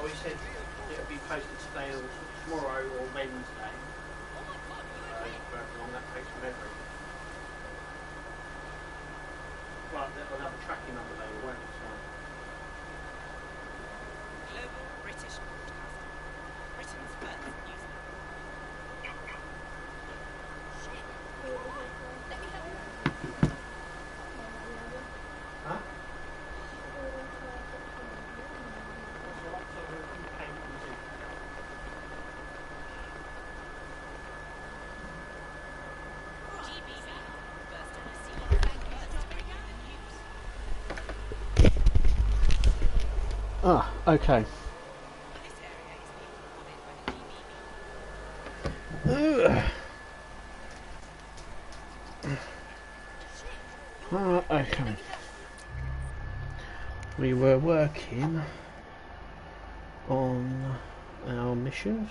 he said it'll be posted today or tomorrow or Wednesday. But long that takes forever. But they'll have a tracking number later, won't it? So. Global British broadcaster. Britain's first news. Let me help you. Huh? Ah, okay. Okay. We were working on our missions.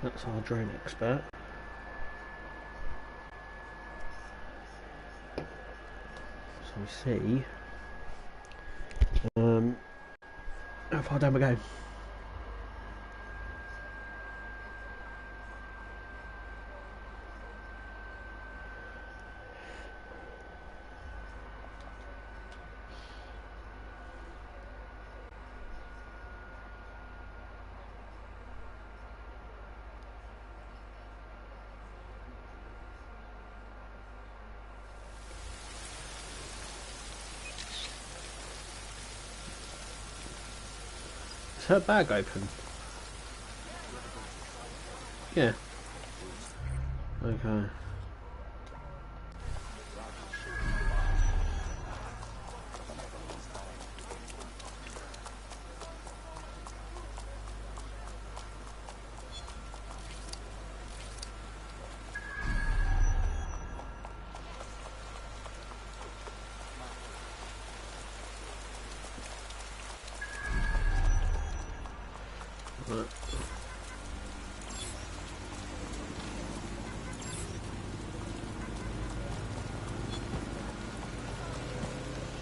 That's our drone expert. So we see how far down we go. Is her bag open? Yeah. Okay.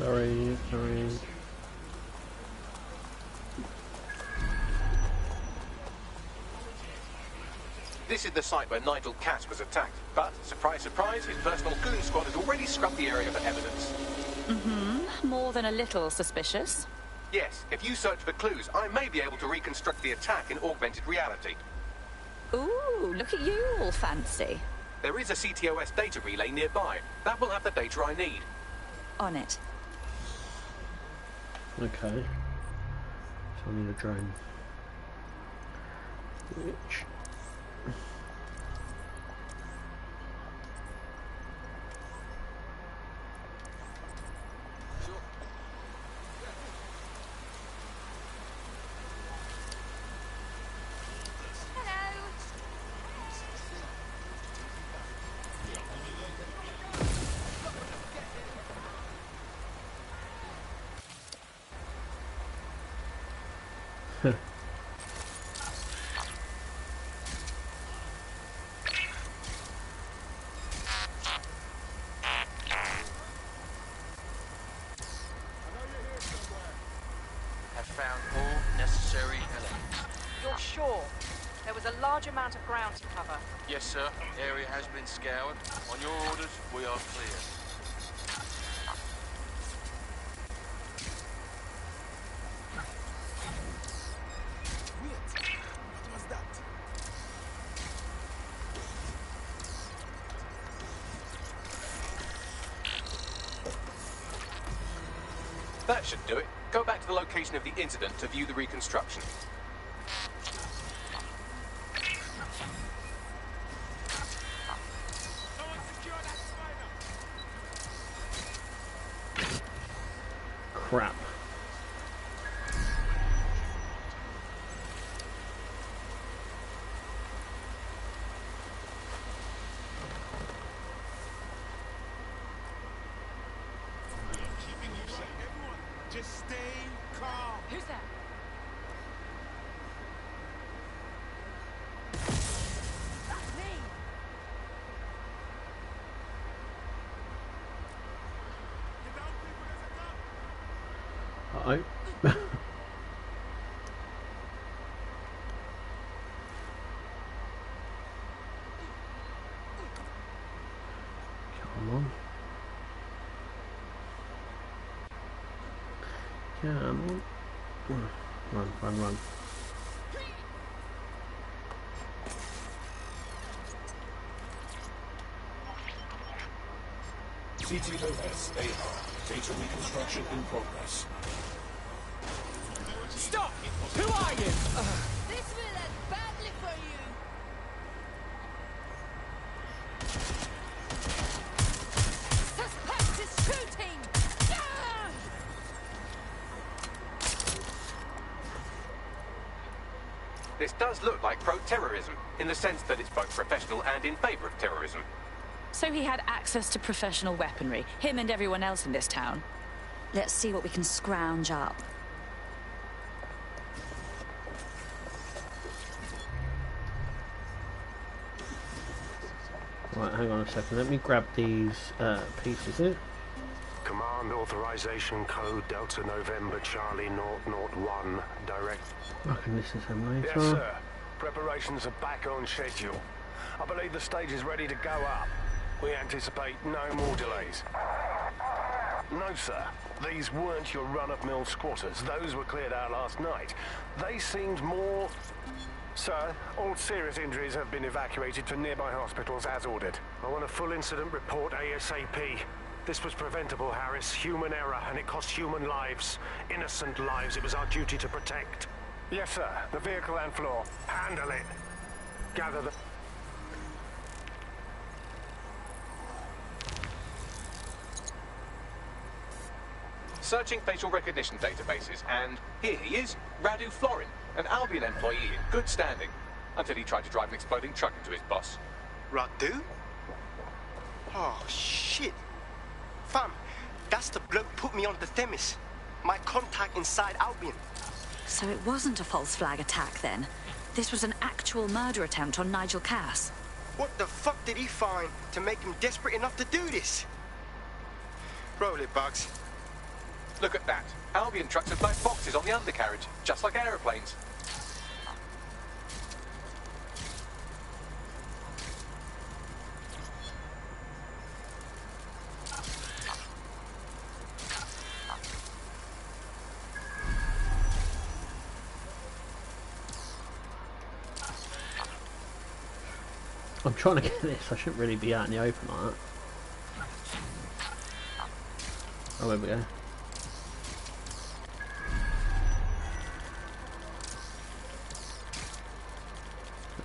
Sorry. This is the site where Nigel Cass was attacked, but, surprise, surprise, his personal goon squad has already scrubbed the area for evidence. More than a little suspicious. Yes, if you search for clues, I may be able to reconstruct the attack in augmented reality. Ooh, look at you all fancy. There is a CTOS data relay nearby. That will have the data I need. On it. Okay. So I need a drone. Which... Amount of ground to cover. Yes, sir. Area has been scoured. On your orders, we are clear. What was that? That should do it. Go back to the location of the incident to view the reconstruction. Crap. Just stay calm. Who's there? That's me. You know people there's a gun. Uh-oh. Come on. Come on. Run, run, run. CTOS AR. Data reconstruction in progress. Stop! Who are you? This will end badly for you. Suspect is shooting. Ah! This does look like pro-terrorism, in the sense that it's both professional and in favour of terrorism. So he had access to professional weaponry, him and everyone else in this town. Let's see what we can scrounge up. Right, hang on a second. Let me grab these pieces here. Command authorization code Delta November Charlie 001 direct. Reckon this is him later. Yes, sir. Preparations are back on schedule. I believe the stage is ready to go up. We anticipate no more delays. No, sir. These weren't your run-of-mill squatters. Those were cleared out last night. They seemed more... Sir, all serious injuries have been evacuated to nearby hospitals as ordered. I want a full incident report ASAP. This was preventable, Harris. Human error, and it cost human lives. Innocent lives it was our duty to protect. Yes, sir. The vehicle and floor. Handle it. Gather the... Searching facial recognition databases, and here he is, Radu Florin, an Albion employee in good standing, until he tried to drive an exploding truck into his boss. Radu? Oh, shit. Fam, that's the bloke put me on the Themis. My contact inside Albion. So it wasn't a false flag attack then. This was an actual murder attempt on Nigel Cass. What the fuck did he find to make him desperate enough to do this? Roll it, Bugs. Look at that. Albion trucks have black boxes on the undercarriage, just like aeroplanes. I'm trying to get this. I shouldn't really be out in the open like that. Oh, there we go.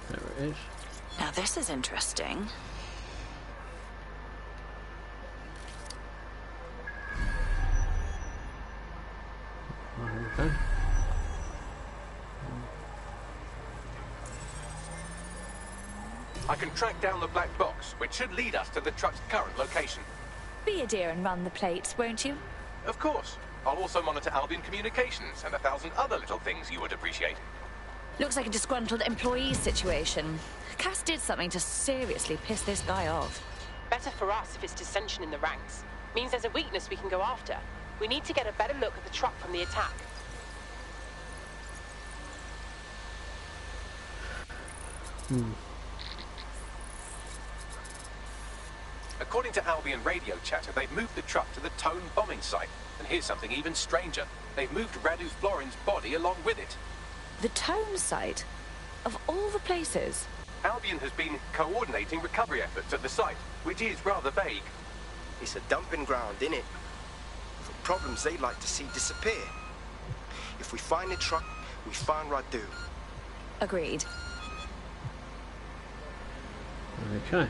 There it is. Now this is interesting. Okay. I can track down the black box, which should lead us to the truck's current location. Be a dear and run the plates, won't you? Of course. I'll also monitor Albion communications and 1,000 other little things you would appreciate. Looks like a disgruntled employee situation. Cass did something to seriously piss this guy off. Better for us if it's dissension in the ranks. Means there's a weakness we can go after. We need to get a better look at the truck from the attack. According to Albion radio chatter, they've moved the truck to the Tone bombing site. And here's something even stranger. They've moved Radu Florin's body along with it. The Tone site? Of all the places? Albion has been coordinating recovery efforts at the site, which is rather vague. It's a dumping ground, innit? For problems they like to see disappear. If we find the truck, we find Radu. Agreed. Okay.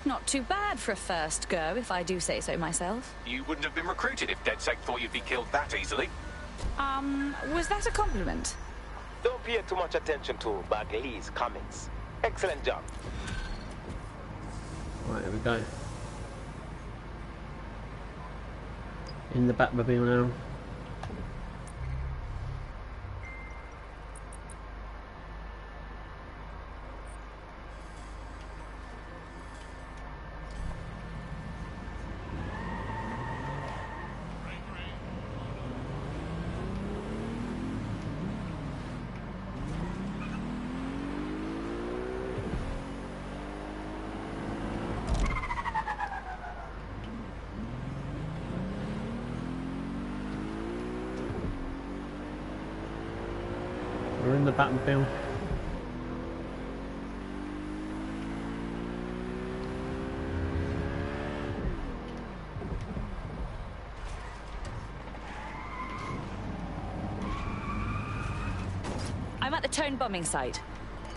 Not too bad for a first go, if I do say so myself. You wouldn't have been recruited if DedSec thought you'd be killed that easily. Was that a compliment? Don't pay too much attention to Bagley's comments. Excellent job. Right, here we go. In the Batmobile now. We're in the Batmobile. I'm at the Tone bombing site.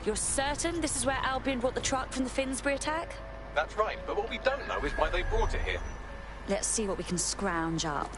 You're certain this is where Albion brought the truck from the Finsbury attack? That's right, but what we don't know is why they brought it here. Let's see what we can scrounge up.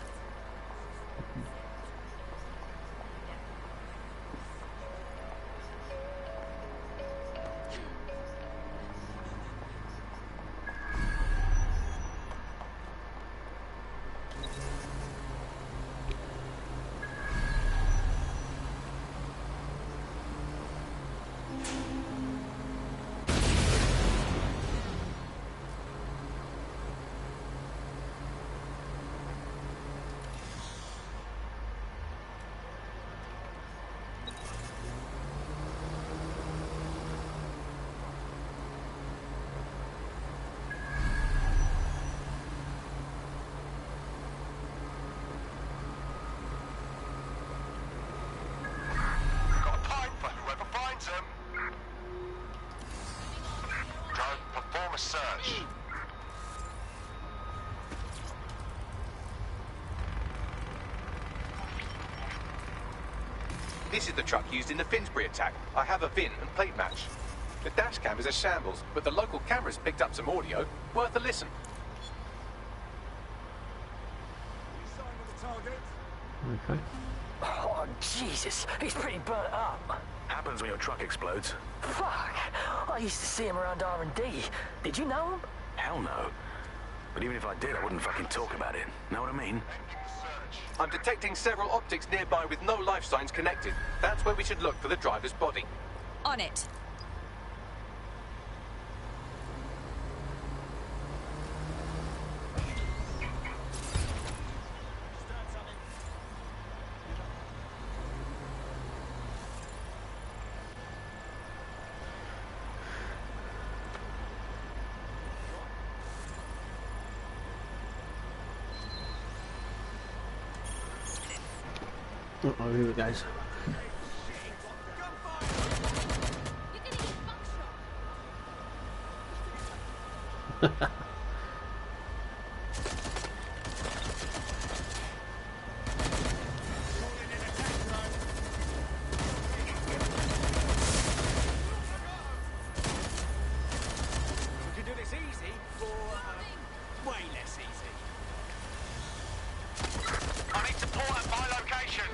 This is the truck used in the Finsbury attack. I have a VIN and plate match. The dash cam is a shambles, but the local cameras picked up some audio. Worth a listen. Okay. Oh, Jesus. He's pretty burnt up. Happens when your truck explodes. Fuck. I used to see him around R&D. Did you know him? Hell no. But even if I did, I wouldn't fucking talk about it. Know what I mean? I'm detecting several optics nearby with no life signs connected. That's where we should look for the driver's body. On it. Uh-oh, here we go. We can do this easy or way less easy. I need support at my location.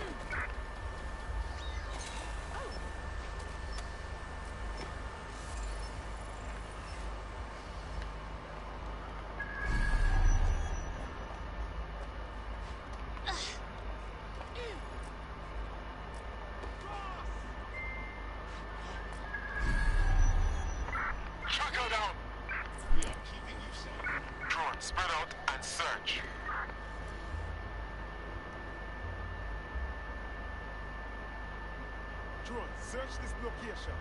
Chuckle down. We are keeping you safe. Drone, spread out and search. Drone, search this location.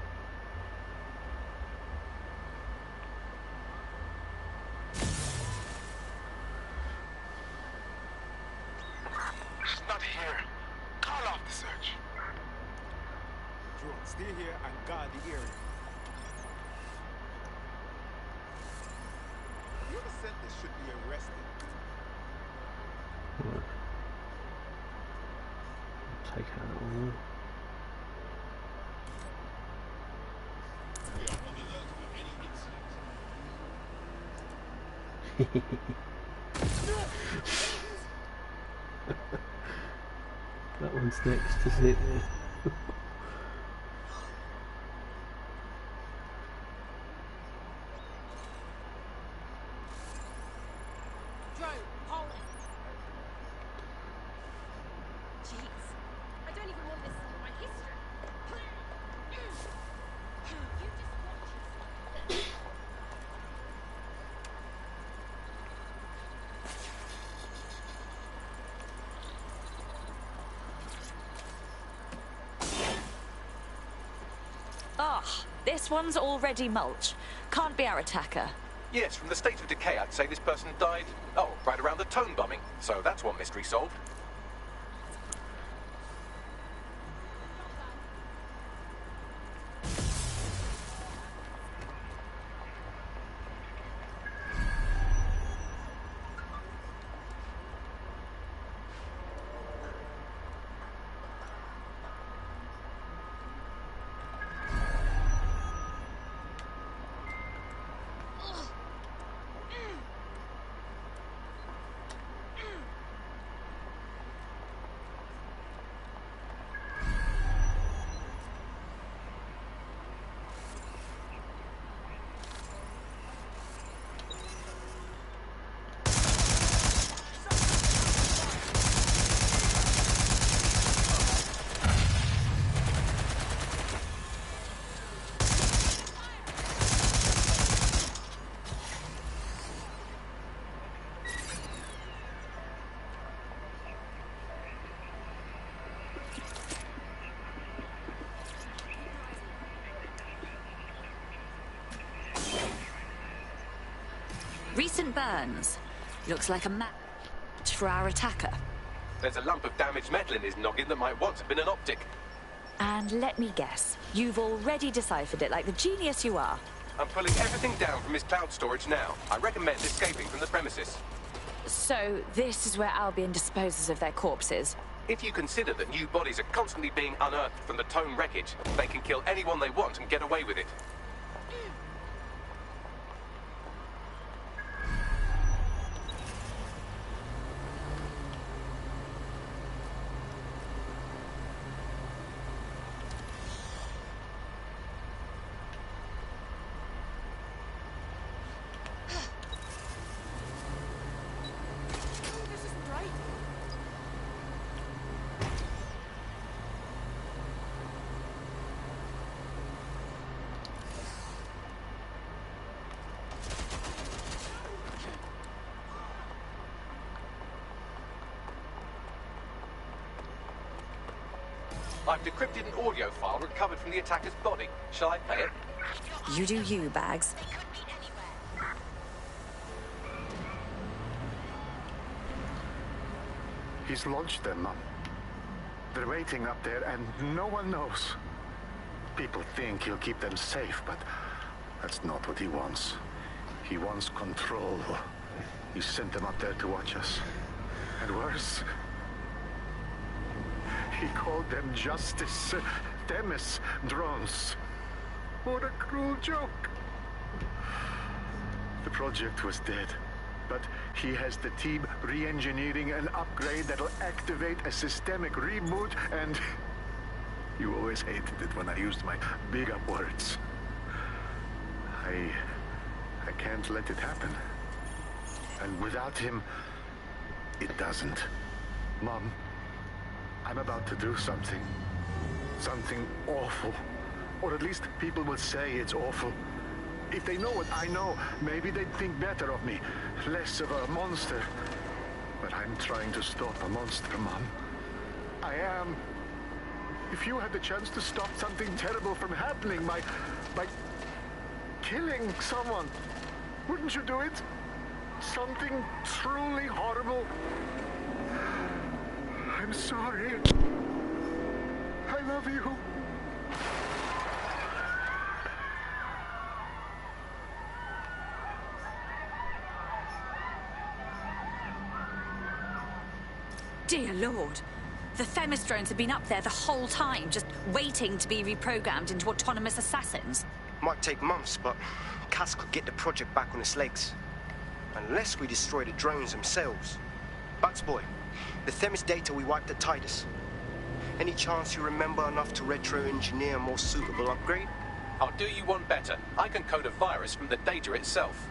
She's not here. Call off the search. Drone, stay here and guard the area. Whoever sent this should be arrested. Take out all. We are on alert for any incident. That one's next, is it? Ah, this one's already mulch. Can't be our attacker. Yes, from the state of decay, I'd say this person died, right around the tone bombing. So that's one mystery solved. Recent burns. Looks like a match for our attacker. There's a lump of damaged metal in his noggin that might once have been an optic. And let me guess, you've already deciphered it like the genius you are. I'm pulling everything down from his cloud storage now. I recommend escaping from the premises. So, this is where Albion disposes of their corpses. If you consider that new bodies are constantly being unearthed from the Tone wreckage, they can kill anyone they want and get away with it. I've decrypted an audio file recovered from the attacker's body. Shall I play it? You do you, Bags. He's launched them, Mum. They're waiting up there and no one knows. People think he'll keep them safe, but that's not what he wants. He wants control. He sent them up there to watch us. And worse, he called them Justice Themis drones. What a cruel joke. The project was dead, but he has the team re-engineering an upgrade that'll activate a systemic reboot, and you always hated it when I used my big up words. I can't let it happen. And without him, it doesn't. Mom, I'm about to do something. Something awful. Or at least people will say it's awful. If they know what I know, maybe they'd think better of me. Less of a monster. But I'm trying to stop a monster, Mom. I am. If you had the chance to stop something terrible from happening by killing someone, wouldn't you do it? Something truly horrible. I'm sorry. I love you. Dear Lord. The Themis drones have been up there the whole time, just waiting to be reprogrammed into autonomous assassins. Might take months, but Cass could get the project back on its legs. Unless we destroy the drones themselves. Bugs boy, the Themis data we wiped at Titus. Any chance you remember enough to retro-engineer a more suitable upgrade? I'll do you one better. I can code a virus from the data itself.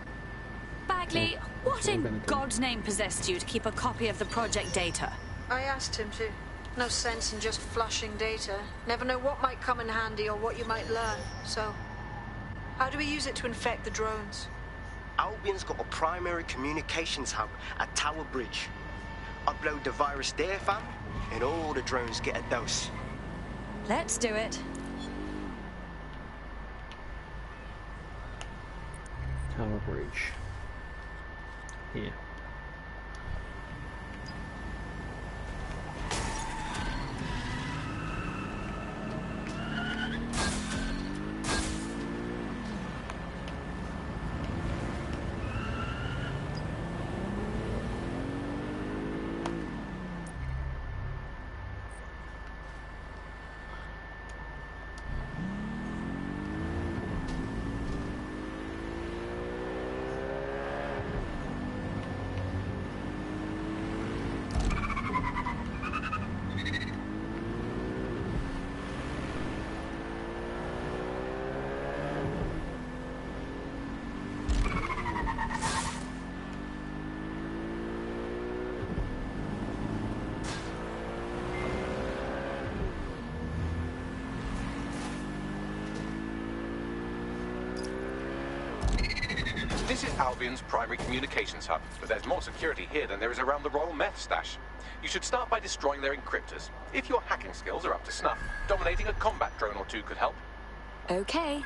Bagley, what in God's name possessed you to keep a copy of the project data? I asked him to. No sense in just flushing data. Never know what might come in handy or what you might learn. So, how do we use it to infect the drones? Albion's got a primary communications hub at Tower Bridge. Upload the virus there, fam, and all the drones get a dose. Let's do it. Tower Bridge. Here. This is Albion's primary communications hub, but there's more security here than there is around the Royal Meth stash. You should start by destroying their encryptors. If your hacking skills are up to snuff, dominating a combat drone or two could help. Okay.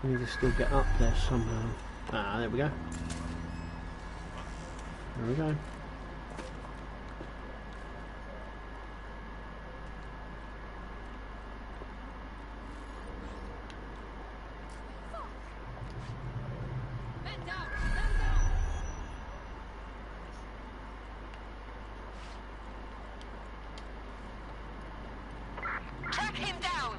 We need to still get up there somehow. Ah, there we go. There we go. Track him down!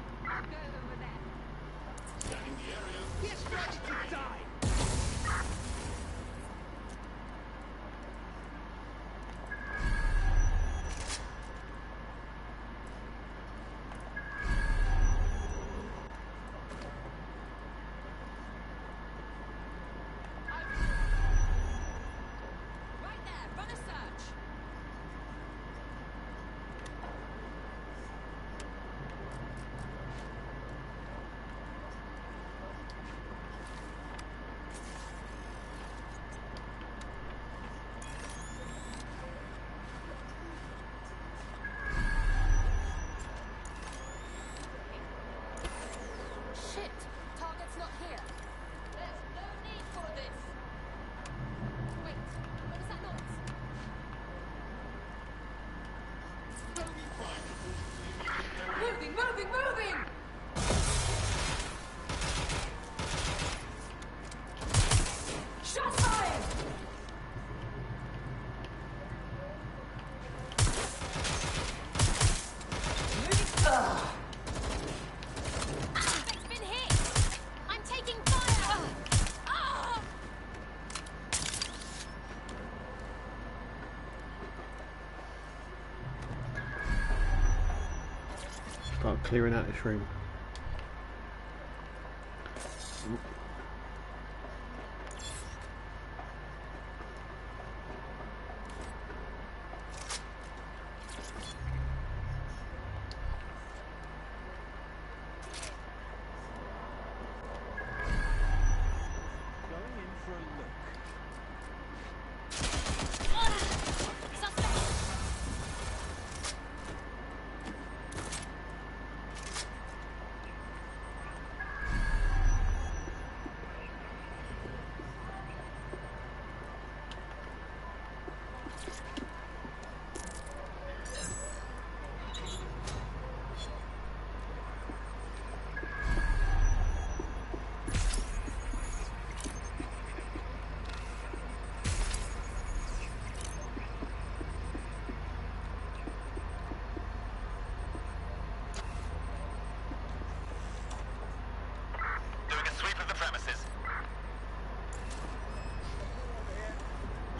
Start clearing out this room.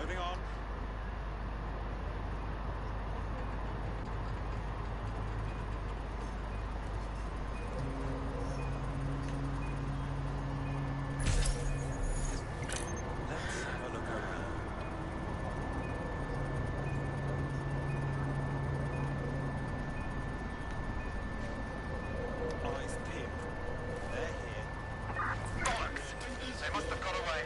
Moving on. Let's have a look around. Eyes peeled. They're here. Bollocks! They must have got away.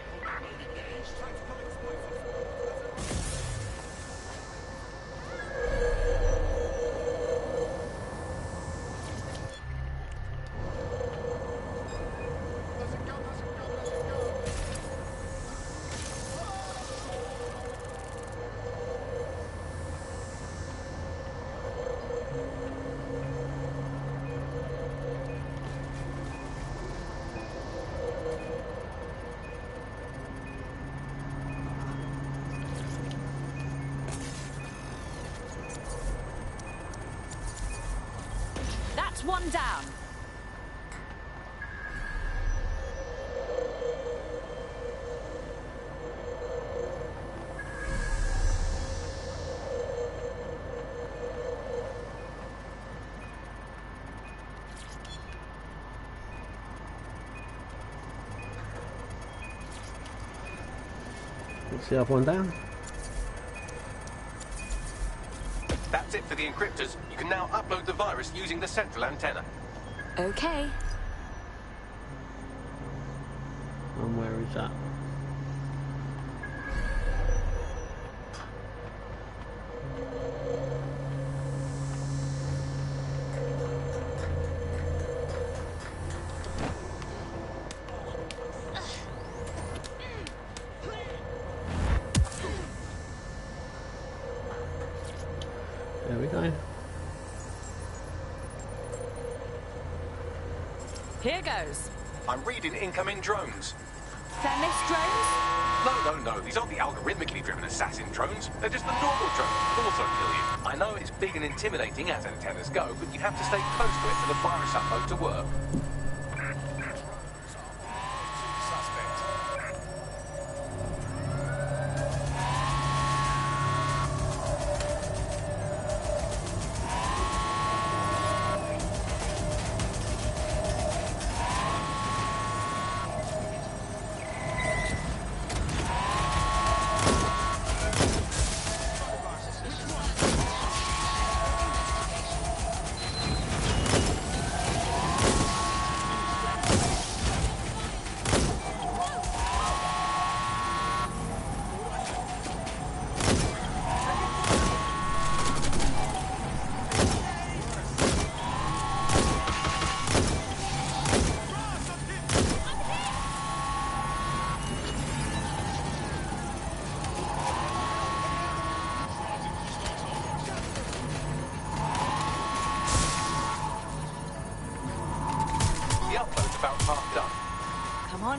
That's one down. What's the other one down? That's it for the encryptors. You can now upload the virus using the central antenna. Okay. And where is that? There we go. Here goes. I'm reading incoming drones. Themis drones? No. These aren't the algorithmically driven assassin drones. They're just the normal drones that will also kill you. I know it's big and intimidating as antennas go, but you have to stay close to it for the virus upload to work.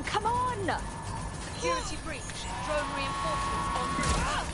Come on! Security breach. Drone reinforcements en route.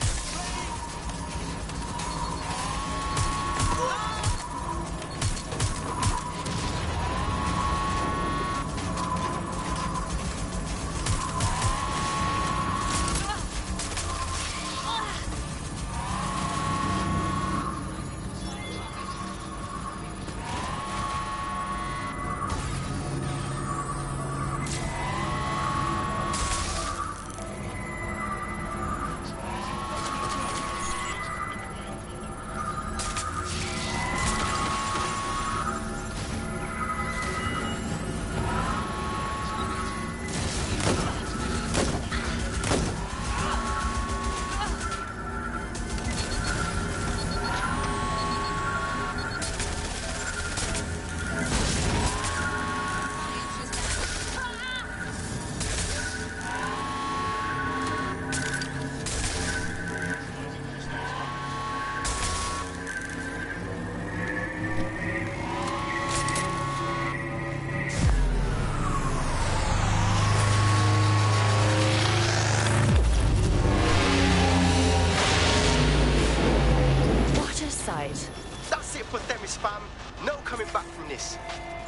That's it for Themis, fam. No coming back from this.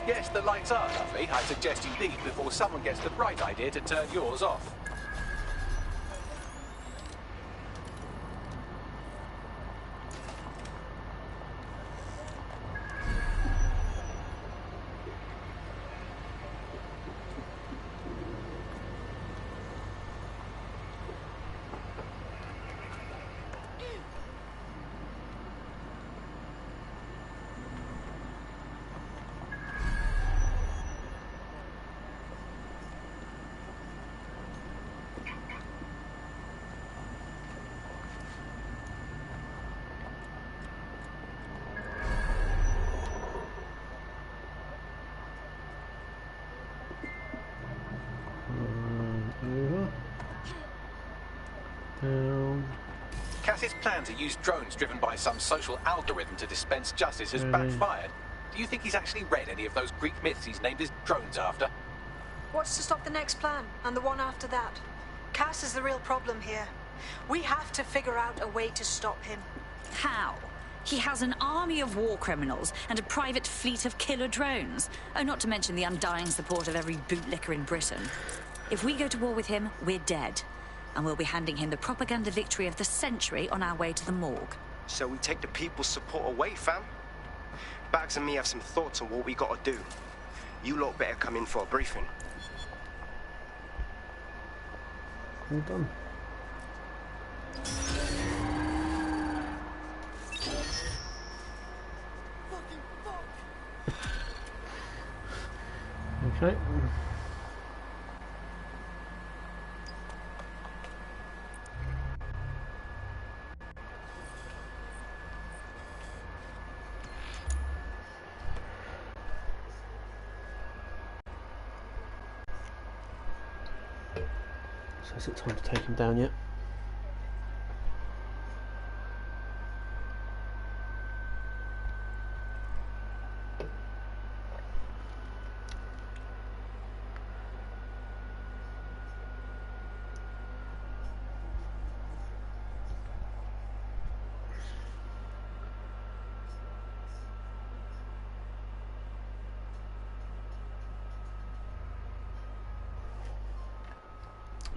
Yes, the lights are lovely. I suggest you leave before someone gets the bright idea to turn yours off. Down. Cass's plan to use drones driven by some social algorithm to dispense justice has backfired. Do you think he's actually read any of those Greek myths he's named his drones after? What's to stop the next plan, and the one after that? Cass is the real problem here. We have to figure out a way to stop him. How? He has an army of war criminals and a private fleet of killer drones. Oh, not to mention the undying support of every bootlicker in Britain. If we go to war with him, we're dead. And we'll be handing him the propaganda victory of the century on our way to the morgue. So we take the people's support away, fam? Bags and me have some thoughts on what we gotta do. You lot better come in for a briefing. All done. Okay. So is it time to take him down yet?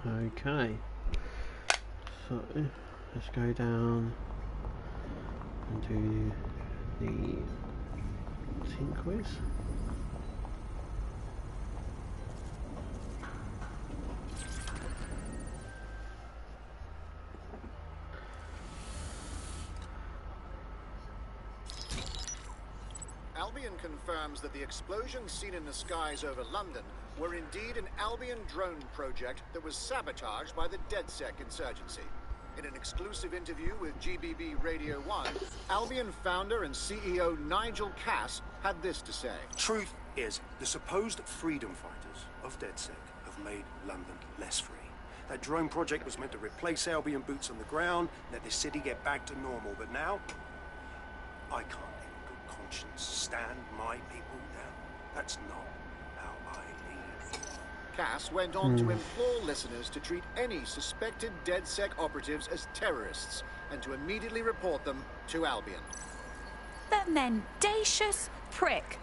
Okay, so let's go down and do the team quiz. Albion confirms that the explosions seen in the skies over London were indeed an Albion drone project that was sabotaged by the DedSec insurgency. In an exclusive interview with GBB Radio 1, Albion founder and CEO Nigel Cass had this to say. Truth is, the supposed freedom fighters of DedSec have made London less free. That drone project was meant to replace Albion boots on the ground, let the city get back to normal, but now, I can't in good conscience stand my people down. That's not how I lead. Cass went on to implore listeners to treat any suspected DedSec operatives as terrorists and to immediately report them to Albion. The mendacious prick.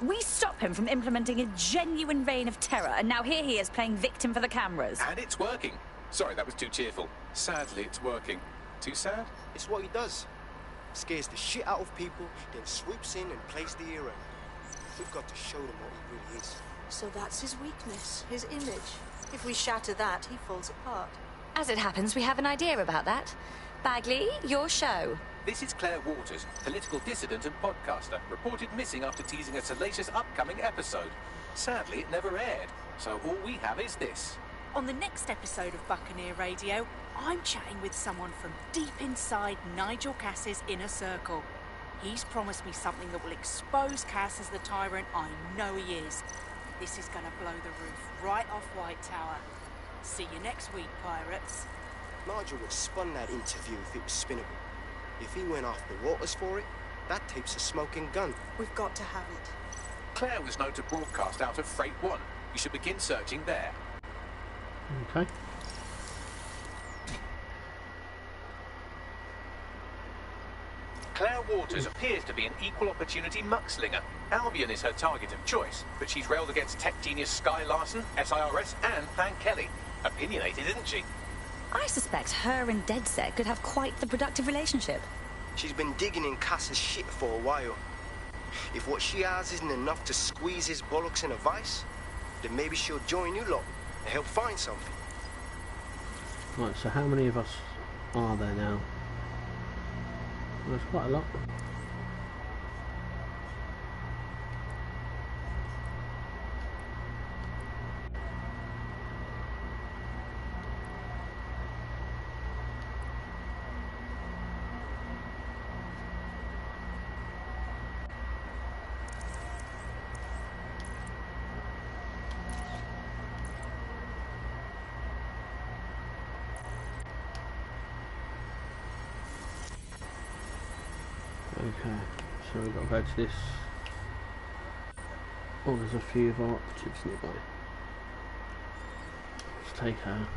We stop him from implementing a genuine reign of terror, and now here he is playing victim for the cameras. And it's working. Sorry, that was too cheerful. Sadly, it's working. Too sad? It's what he does. Scares the shit out of people, then swoops in and plays the hero. We've got to show them what he really is. So that's his weakness, his image. If we shatter that, he falls apart. As it happens, we have an idea about that. Bagley, your show. This is Claire Waters, political dissident and podcaster, reported missing after teasing a salacious upcoming episode. Sadly, it never aired, so all we have is this. On the next episode of Buccaneer Radio, I'm chatting with someone from deep inside Nigel Cass's inner circle. He's promised me something that will expose Cass as the tyrant I know he is. This is gonna blow the roof right off White Tower. See you next week, pirates. Nigel would have spun that interview if it was spinnable. If he went after Waters for it, that tape's a smoking gun. We've got to have it. Claire was known to broadcast out of Freight 1. You should begin searching there. Okay. Claire Waters appears to be an equal opportunity muckslinger. Albion is her target of choice, but she's railed against tech genius Sky Larson, SIRS, and Pan Kelly. Opinionated, isn't she? I suspect her and DedSec could have quite the productive relationship. She's been digging in Cass's shit for a while. If what she has isn't enough to squeeze his bollocks in a vice, then maybe she'll join you lot and help find something. Right, so how many of us are there now? Well, there's quite a lot. Okay, so we've got to go to this. Oh, there's a few of our operatives nearby. Let's take her.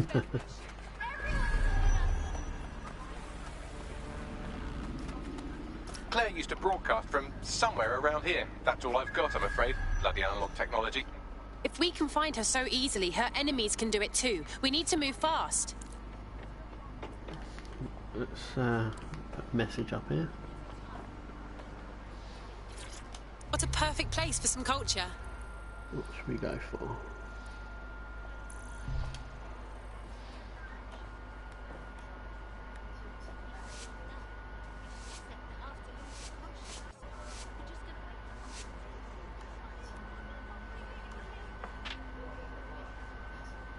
Okay. Claire used to broadcast from somewhere around here. That's all I've got, I'm afraid. Bloody analog technology. If we can find her so easily, her enemies can do it too. We need to move fast. Let's put a message up here. What a perfect place for some culture. What should we go for?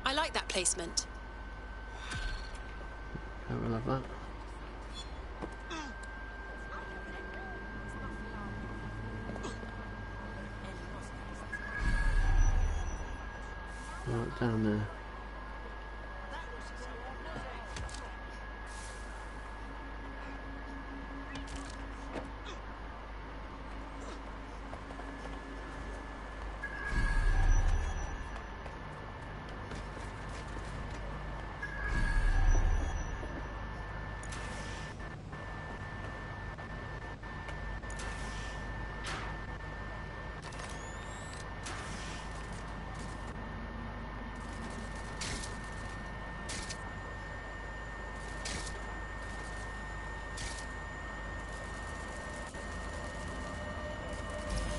I like that placement. Don't love that. Right down there.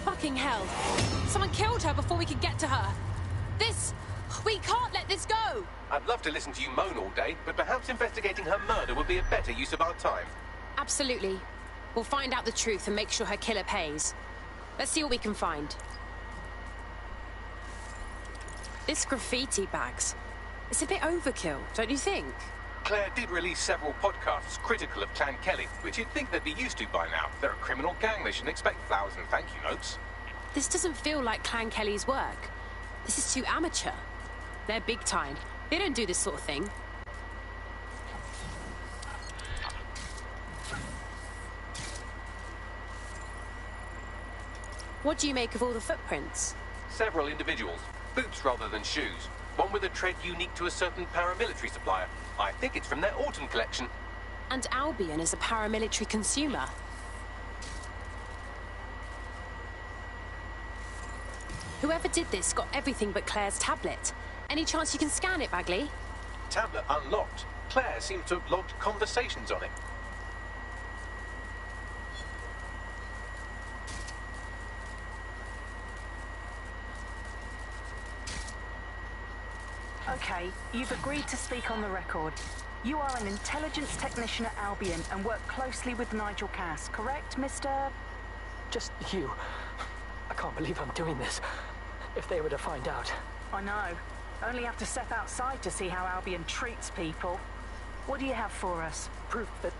Fucking hell. Someone killed her before we could get to her. We can't let this go. I'd love to listen to you moan all day, but perhaps investigating her murder would be a better use of our time. Absolutely. We'll find out the truth and make sure her killer pays. Let's see what we can find. This graffiti, Bags. It's a bit overkill, don't you think? Claire did release several podcasts critical of Clan Kelly, which you'd think they'd be used to by now. They're a criminal gang, they shouldn't expect flowers and thank you notes. This doesn't feel like Clan Kelly's work. This is too amateur. They're big time. They don't do this sort of thing. What do you make of all the footprints? Several individuals. Boots rather than shoes. One with a tread unique to a certain paramilitary supplier. I think it's from their autumn collection. And Albion is a paramilitary consumer. Whoever did this got everything but Claire's tablet. Any chance you can scan it, Bagley? Tablet unlocked. Claire seems to have logged conversations on it. Okay, you've agreed to speak on the record. You are an intelligence technician at Albion and work closely with Nigel Cass, correct, Mr...? Just you. I can't believe I'm doing this. If they were to find out. I know. Only have to step outside to see how Albion treats people. What do you have for us? Proof that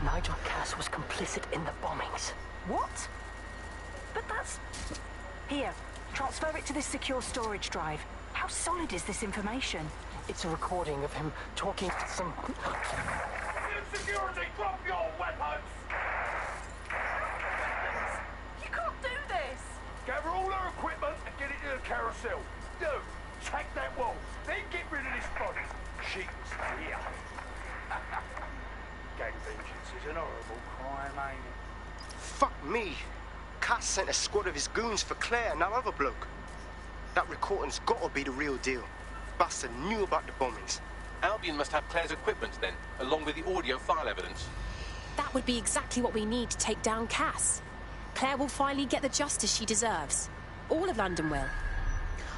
Nigel Cass was complicit in the bombings. What? But that's... Here, transfer it to this secure storage drive. How solid is this information? It's a recording of him talking to some... Security, drop your weapons! You can't do this! yourself. Do. Take that wall. Then get rid of this body. She's here. Gang vengeance is an horrible crime, ain't it? Fuck me. Cass sent a squad of his goons for Claire and that other bloke. That recording's gotta be the real deal. Bastard knew about the bombings. Albion must have Claire's equipment then, along with the audio file evidence. That would be exactly what we need to take down Cass. Claire will finally get the justice she deserves. All of London will.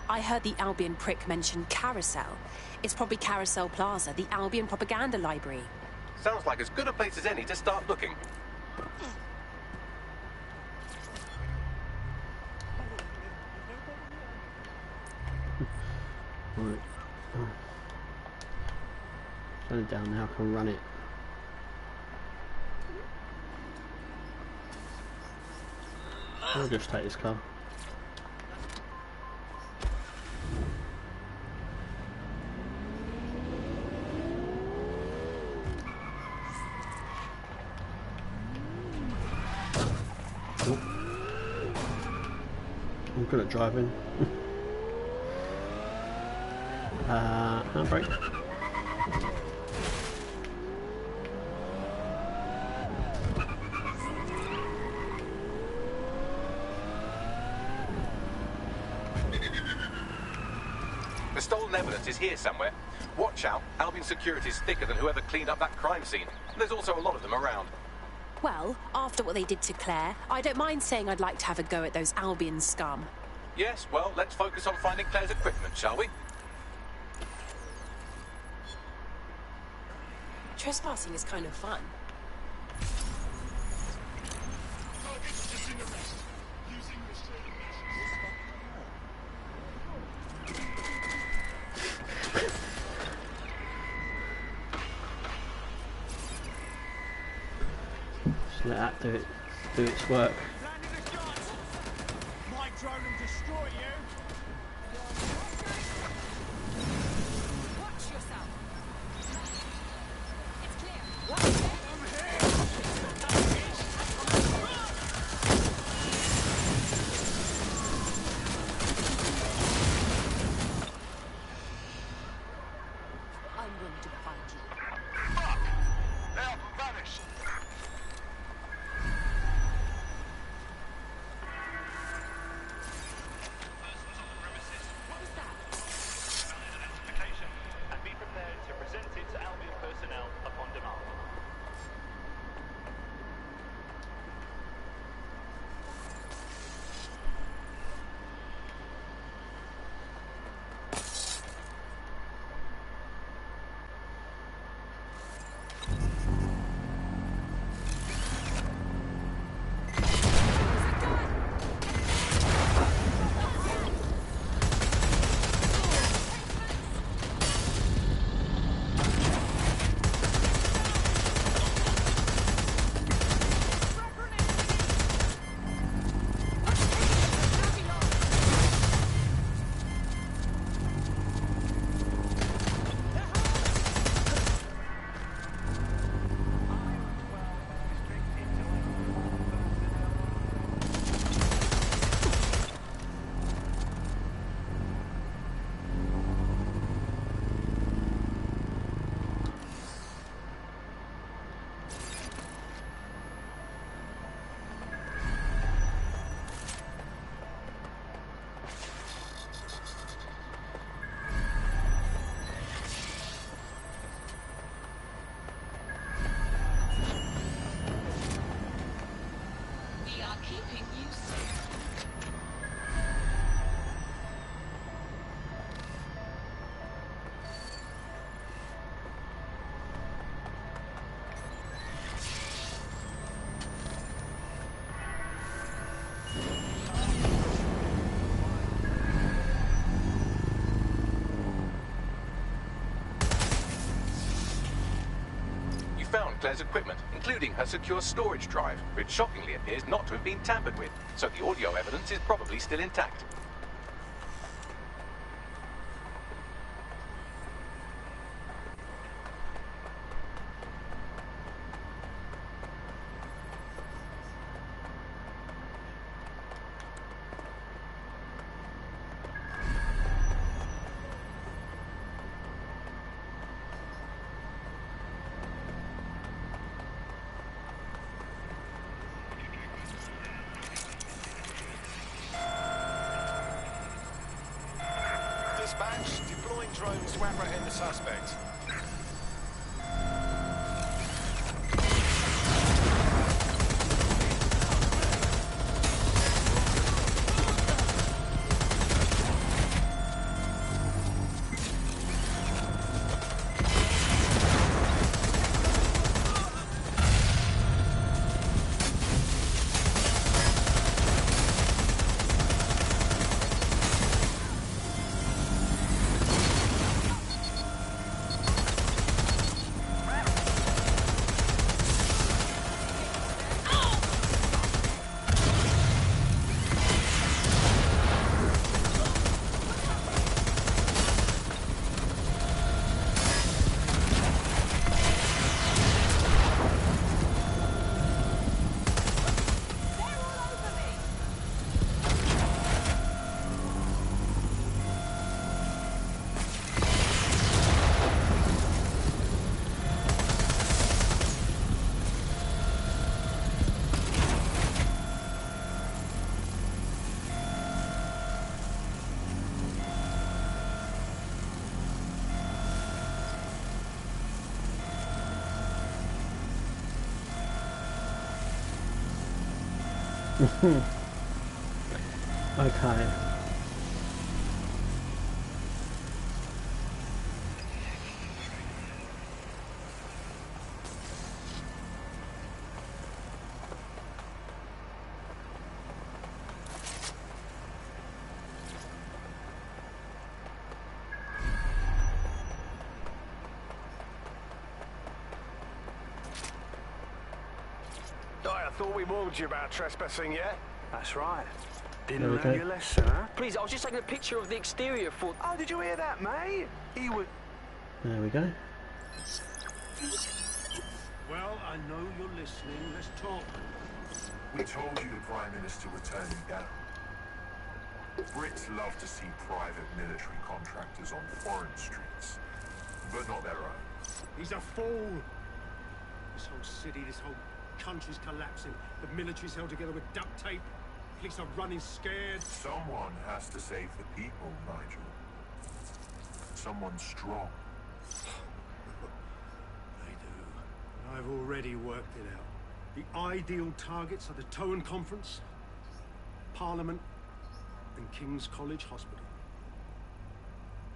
I heard the Albion prick mention Carousel. It's probably Carousel Plaza, the Albion propaganda library. Sounds like as good a place as any to start looking. Right. Turn it down now, I can run it. I'll just take this car. Oh. I'm good at driving. Handbrake. The stolen evidence is here somewhere. Watch out, Albion security's thicker than whoever cleaned up that crime scene. There's also a lot of them around. Well, after what they did to Claire, I don't mind saying I'd like to have a go at those Albion scum. Yes, well, let's focus on finding Claire's equipment, shall we? Trespassing is kind of fun. Just let that do its work. My drone will destroy you. Watch yourself. It's clear. I'm going to find you. Fuck! Now vanished. And be prepared to present it to Albion personnel upon demand. We are keeping you safe. You found Claire's equipment, including her secure storage drive, which shockingly appears not to have been tampered with, so the audio evidence is probably still intact. Dispatch, deploying drones to apprehend the suspect. Okay. I thought we warned you about trespassing, yeah? That's right. There Didn't we learn go. your lesson, huh? Please, I was just taking a picture of the exterior for... Oh, did you hear that, mate? He was... There we go. Well, I know you're listening. Let's talk. We told you the Prime Minister would turn you down. Brits love to see private military contractors on foreign streets, but not their own. He's a fool. This whole city, this whole country's collapsing. The military's held together with duct tape. Police are running scared. Someone has to save the people, Nigel. Someone strong. They do. I've already worked it out. The ideal targets are the Towan Conference, Parliament, and King's College Hospital.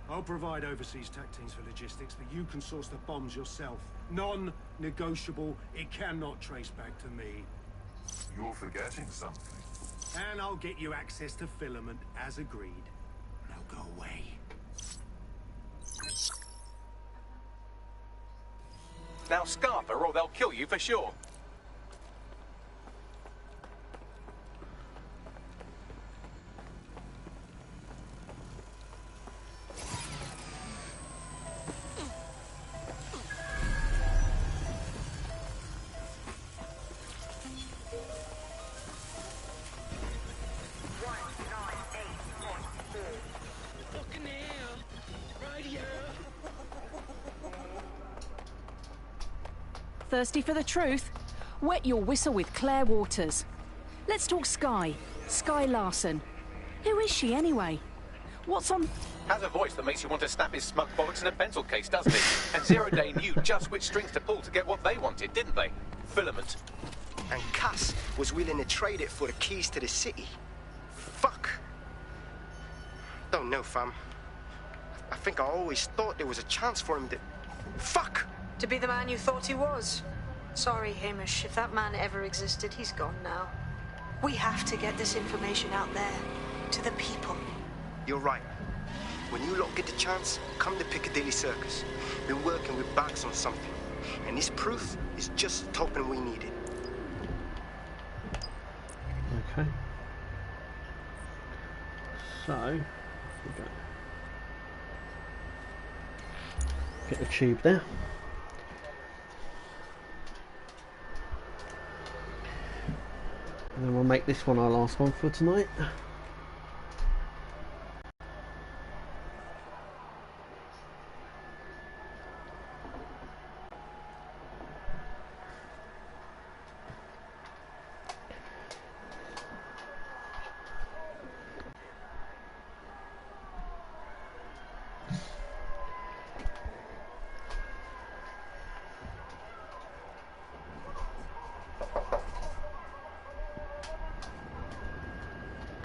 I'll provide overseas tac teams for logistics, but you can source the bombs yourself. Non-negotiable. It cannot trace back to me. You're forgetting something. And I'll get you access to filament, as agreed. Now go away. Now scarf her or they'll kill you for sure. Thirsty for the truth? Wet your whistle with Claire Waters. Let's talk Skye. Skye Larson. Who is she anyway? What's on... Has a voice that makes you want to snap his smug bollocks in a pencil case, doesn't it? And Zero Day knew just which strings to pull to get what they wanted, didn't they? Filament. And Cass was willing to trade it for the keys to the city. Fuck. Don't know, fam. I think I always thought there was a chance for him to... Fuck! To be the man you thought he was. Sorry, Hamish. If that man ever existed, he's gone now. We have to get this information out there. To the people. You're right. When you lot get the chance, come to Piccadilly Circus. Been working with Bags on something. And this proof is just the token we needed. Okay. So, we go. Get the tube there. And then we'll make this one our last one for tonight.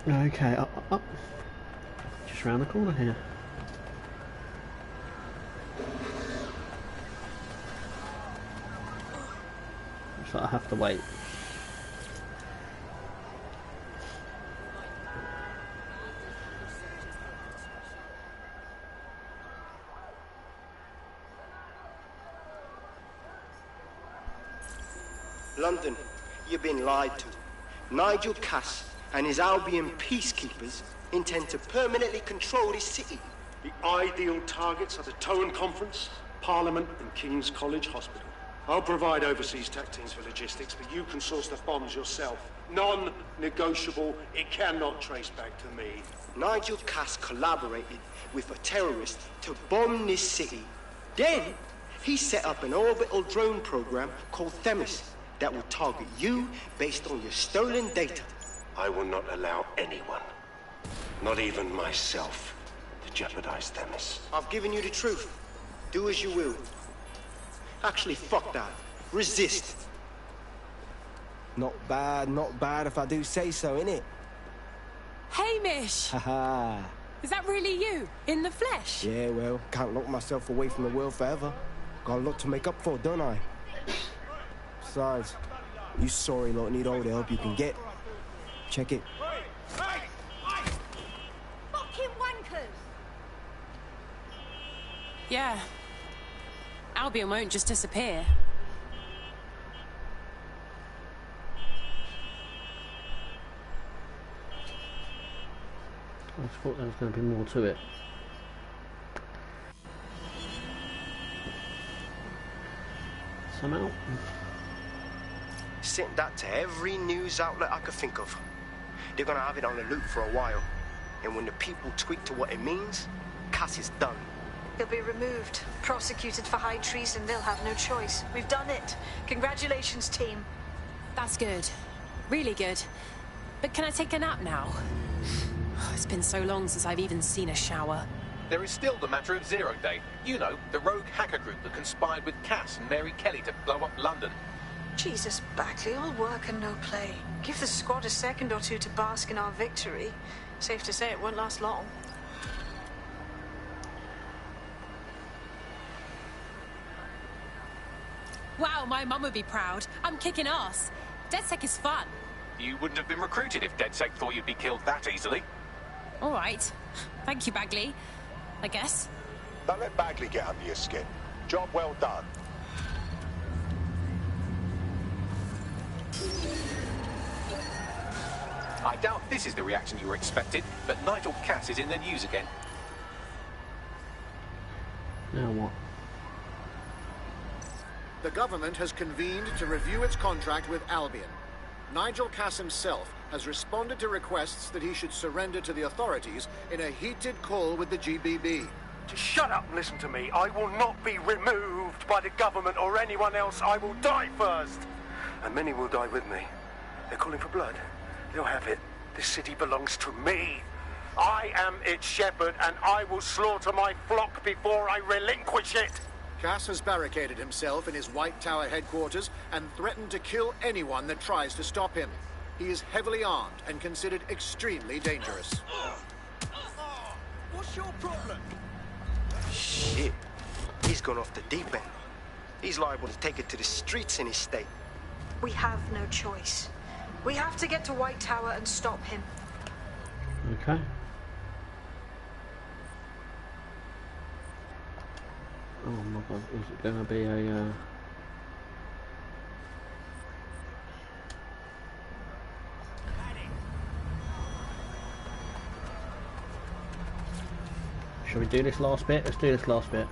Okay, up. Just round the corner here. So I have to wait. London, you've been lied to. Nigel Cass and his Albion peacekeepers intend to permanently control this city. The ideal targets are the Towan Conference, Parliament, and King's College Hospital. I'll provide overseas tech teams for logistics, but you can source the bombs yourself. Non-negotiable. It cannot trace back to me. Nigel Cass collaborated with a terrorist to bomb this city. Then, he set up an orbital drone program called Themis that will target you based on your stolen data. I will not allow anyone, not even myself, to jeopardize Themis. I've given you the truth. Do as you will. Actually, fuck that. Resist. Not bad if I do say so, innit? Hamish! Haha. Is that really you? In the flesh? Yeah, well, can't lock myself away from the world forever. Got a lot to make up for, don't I? Besides, you sorry lot need all the help you can get. Check it. Fucking wankers! Yeah. Albion won't just disappear. I thought there was going to be more to it. Somehow. Sent that to every news outlet I could think of. They're gonna have it on the loop for a while. And when the people tweak to what it means, Cass is done. He'll be removed, prosecuted for high treason. They'll have no choice. We've done it. Congratulations, team. That's good. Really good. But can I take a nap now? It's been so long since I've even seen a shower. There is still the matter of Zero Day. You know, the rogue hacker group that conspired with Cass and Mary Kelly to blow up London. Jesus, Bagley, all work and no play. Give the squad a second or two to bask in our victory. Safe to say it won't last long. Wow, my mum would be proud. I'm kicking ass. DedSec is fun. You wouldn't have been recruited if DedSec thought you'd be killed that easily. All right. Thank you, Bagley. I guess. Don't let Bagley get under your skin. Job well done. I doubt this is the reaction you were expected, but Nigel Cass is in the news again. Now what? The government has convened to review its contract with Albion. Nigel Cass himself has responded to requests that he should surrender to the authorities in a heated call with the GBB. Just shut up and listen to me. I will not be removed by the government or anyone else. I will die first. And many will die with me. They're calling for blood. They'll have it. This city belongs to me. I am its shepherd, and I will slaughter my flock before I relinquish it. Cass has barricaded himself in his White Tower headquarters and threatened to kill anyone that tries to stop him. He is heavily armed and considered extremely dangerous. What's your problem? Shit. He's gone off the deep end. He's liable to take it to the streets in his state. We have no choice. We have to get to White Tower and stop him. Okay. Oh my god, is it going to be a... Shall we do this last bit? Let's do this last bit.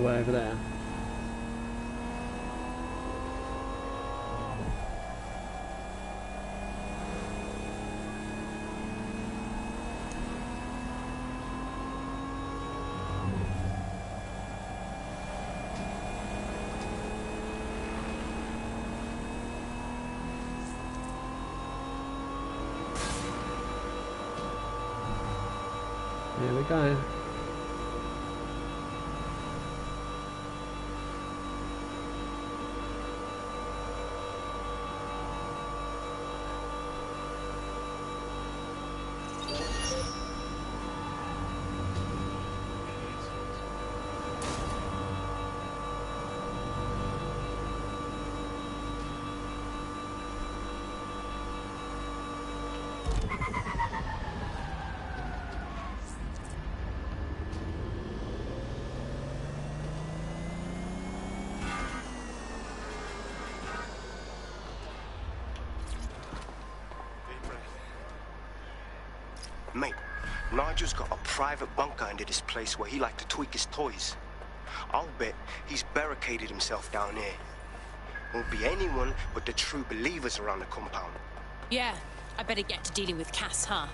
way over there. Here we go. Mate, Nigel's got a private bunker under this place where he liked to tweak his toys. I'll bet he's barricaded himself down here. Won't be anyone but the true believers around the compound. Yeah, I better get to dealing with Cass, huh?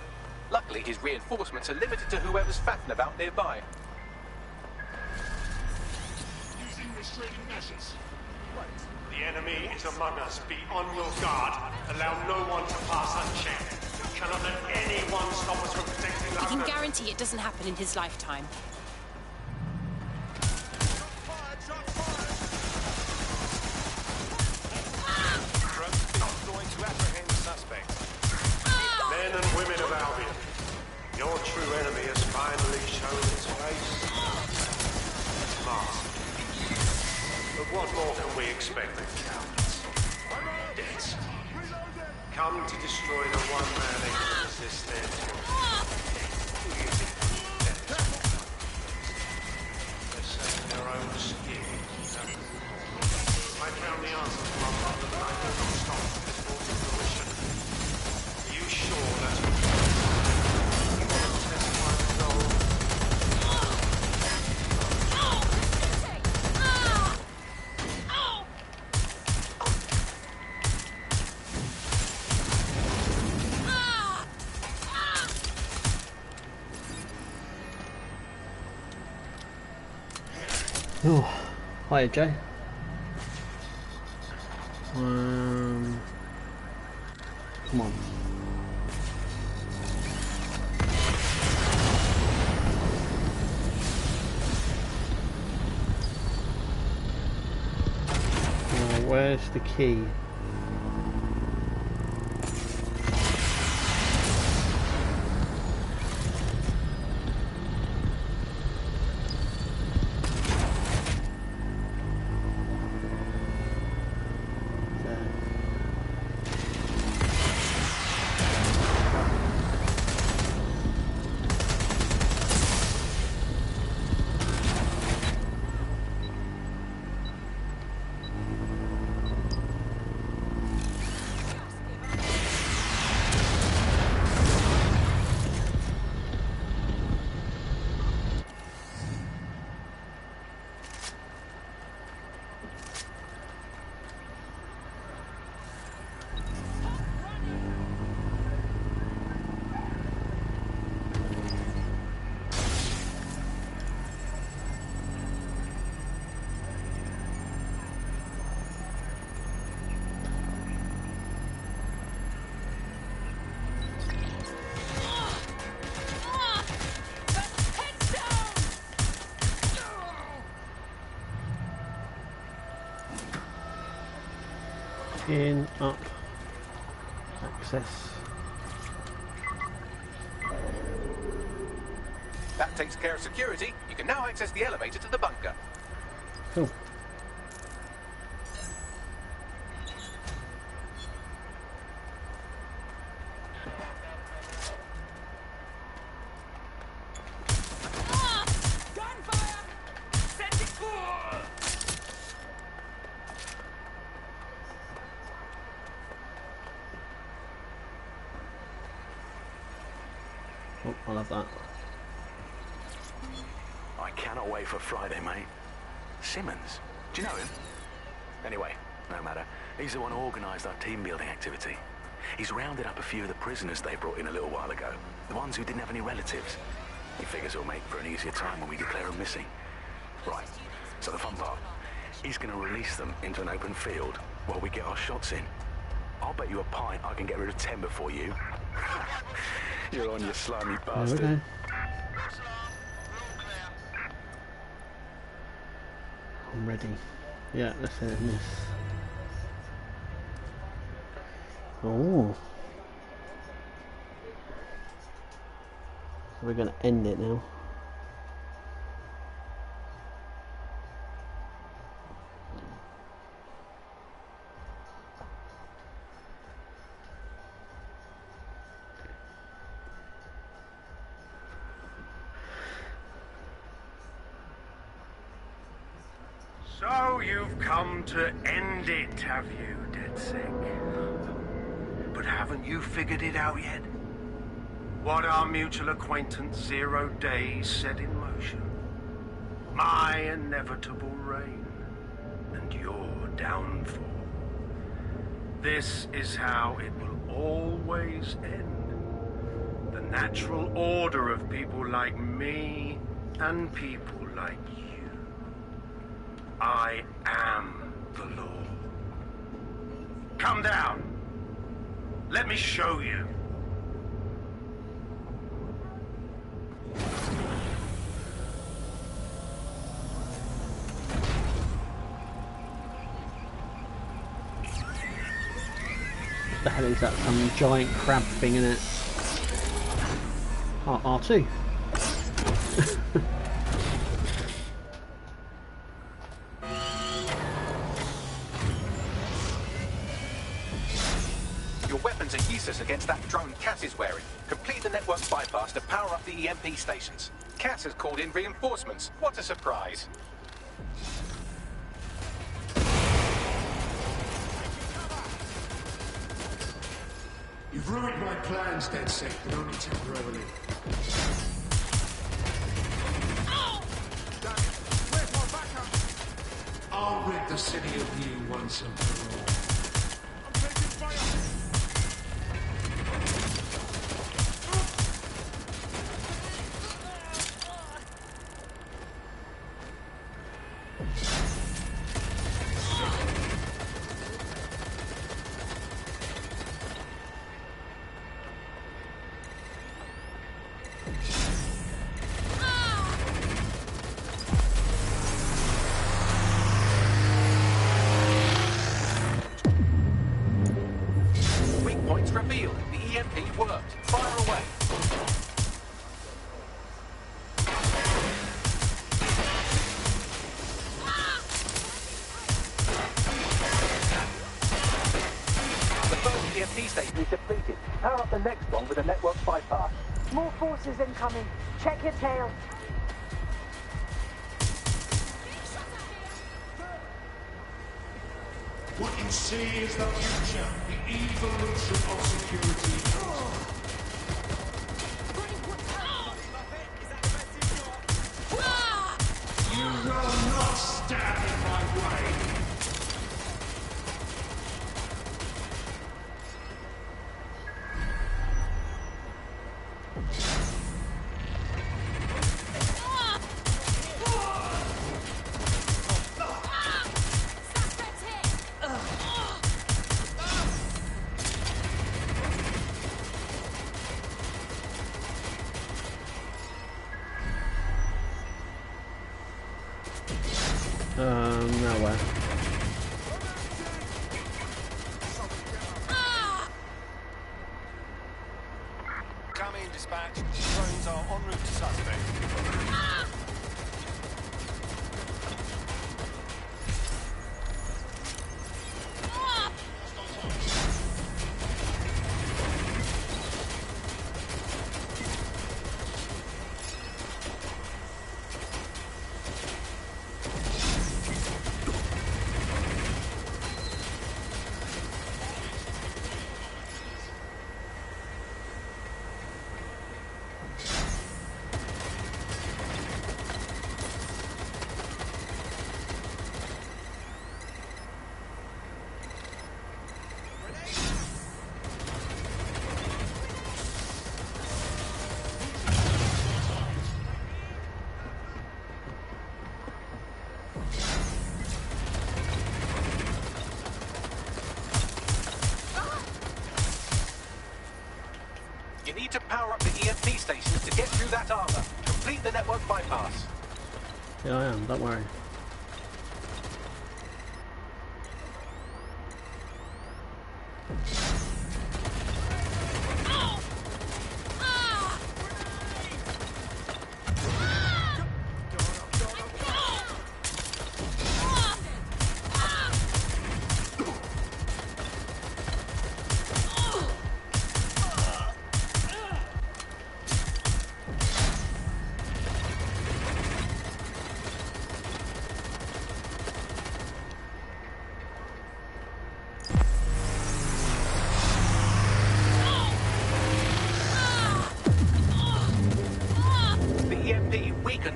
Luckily, his reinforcements are limited to whoever's fatting about nearby. Using restraining measures. The enemy is among us. Be on your guard. Allow no one to pass unchecked. We cannot let anyone stop us from protecting I London. can guarantee it doesn't happen in his lifetime. Going to apprehend the suspect. Men and women of Albion, your true enemy has finally shown its face. Mask. But what more can we expect of cowards? Deaths. Come to destroy the one man able to resist their tyranny. Who do you think that is? They're saving their own skin. I found the answer to my problem and I will not stop this brought to fruition. Are you sure that's what you want? You want to test my resolve? Oh, hiya Jay. Come on. Where's the key? In, up, access. That takes care of security. You can now access the elevator to the bunker. Cool. Oh, I love that. I cannot wait for Friday, mate. Simmons? Do you know him? Anyway, no matter. He's the one who organised our team-building activity. He's rounded up a few of the prisoners they brought in a little while ago. The ones who didn't have any relatives. He figures it'll make for an easier time when we declare them missing. Right, so the fun part. He's going to release them into an open field while we get our shots in. I'll bet you a pint I can get rid of 10 before you. You're on, you slimy bastard. Okay. I'm ready. Yeah, let's hit this. Oh. So we're going to end it now. So you've come to end it, have you, DedSec? But haven't you figured it out yet? What our mutual acquaintance 0 Days set in motion? My inevitable reign and your downfall. This is how it will always end. The natural order of people like me and people like you. I am the law. Come down. Let me show you. What the hell is that? Some giant crab thing in it. R2. Your weapons are useless against that drone Cass is wearing. Complete the network bypass to power up the EMP stations. Cass has called in reinforcements. What a surprise. You've ruined my plans, DedSec, but only temporarily. Where's my backup? I'll rid the city of you once and for all. I'm taking fire! Revealed. The EMP worked. Fire away. The first EMP station is depleted. Power up the next one with a network bypass. More forces incoming. Check your tail. What you see is the future, the evolution of security. You will not stand in my way. Nowhere. Come in, dispatch. Drones are en route to suspect. You need to power up the EMP stations to get through that armor. Complete the network bypass. Yeah, I am, don't worry.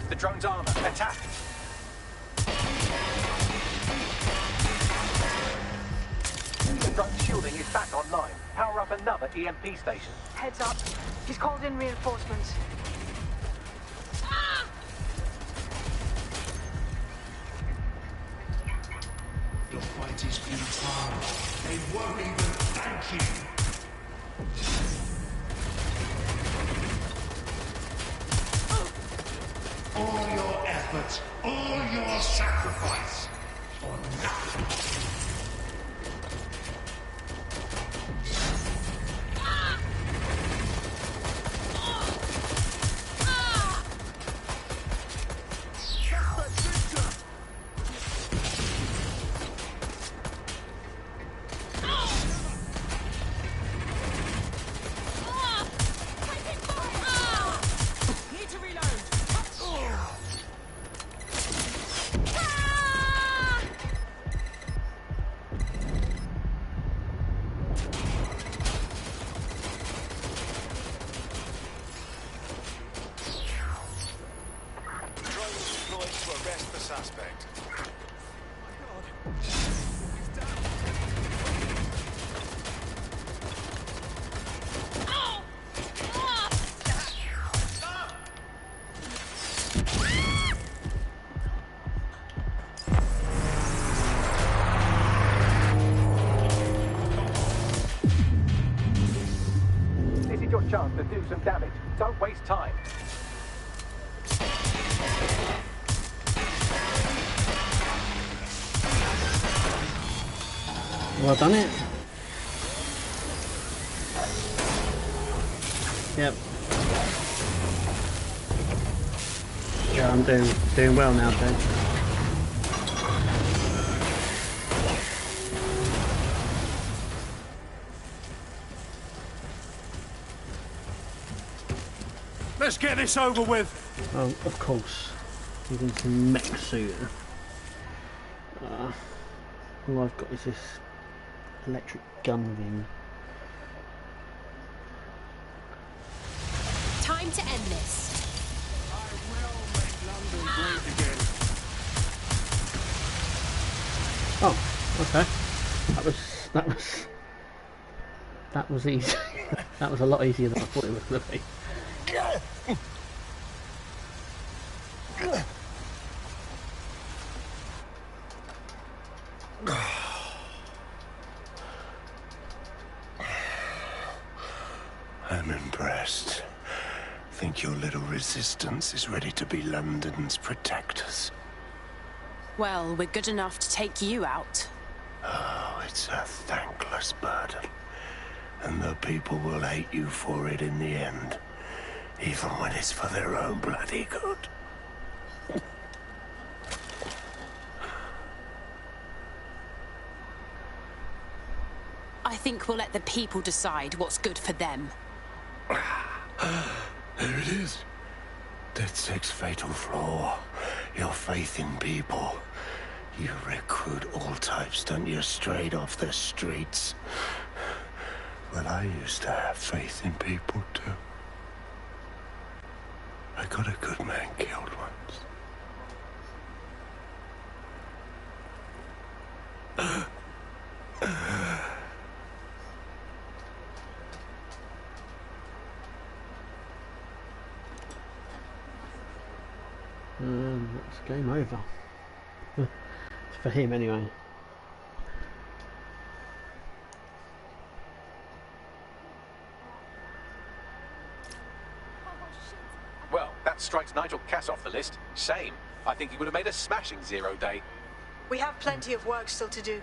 The drone's armor. Attack! The drone's shielding is back online. Power up another EMP station. Heads up. He's called in reinforcements. Your fight is futile. They won't even thank you. All your efforts, all your sacrifice, for nothing. Chance to do some damage. Don't waste time. Well done it. Yep. Yeah, I'm doing well now, too. Let's get this over with. Oh, of course. Using some mech suit. All I've got is this electric gun thing. Time to end this. I will make London great again. Oh, okay. That was easy. That was a lot easier than I thought it was going to be. I'm impressed. Think your little resistance is ready to be London's protectors? Well, we're good enough to take you out. Oh, it's a thankless burden. And the people will hate you for it in the end. Even when it's for their own bloody good. I think we'll let the people decide what's good for them. There it is. DedSec's fatal flaw. Your faith in people. You recruit all types, don't you, straight off the streets? Well, I used to have faith in people, too. I got a good man killed once. It's game over. It's for him anyway. That strikes Nigel Cass off the list. Shame. I think he would have made a smashing 0 day. We have plenty of work still to do.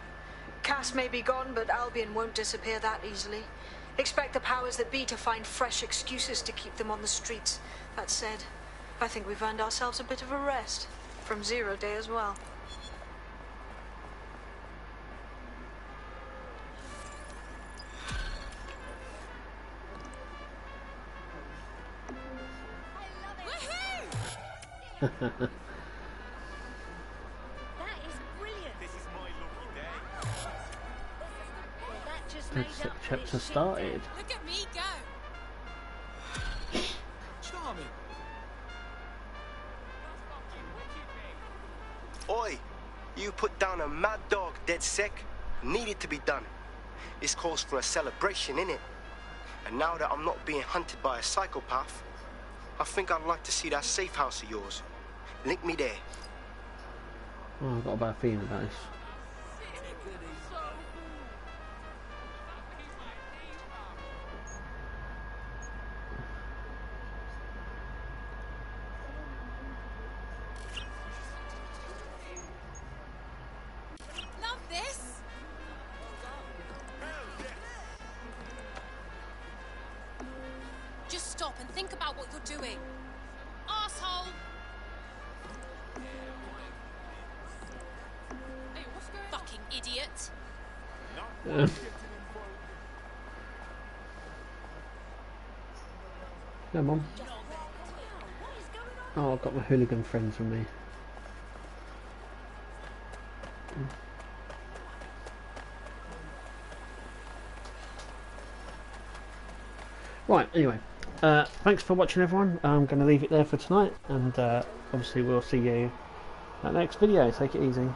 Cass may be gone, but Albion won't disappear that easily. Expect the powers that be to find fresh excuses to keep them on the streets. That said, I think we've earned ourselves a bit of a rest. From 0 day as well. Let's get the chapter started. Look at me go. Charming. Oi, you put down a mad dog, DedSec. Needed to be done. This calls for a celebration, innit? And now that I'm not being hunted by a psychopath, I think I'd like to see that safe house of yours. Link me there. Oh, I've got a bad feeling about this. Love this. Just stop and think about what you're doing. Asshole. Hey, what's going on? Fucking idiot. No, Mum. Oh, I've got my hooligan friends with me. Right, anyway, thanks for watching everyone. I'm going to leave it there for tonight, and obviously we'll see you at the next video. Take it easy.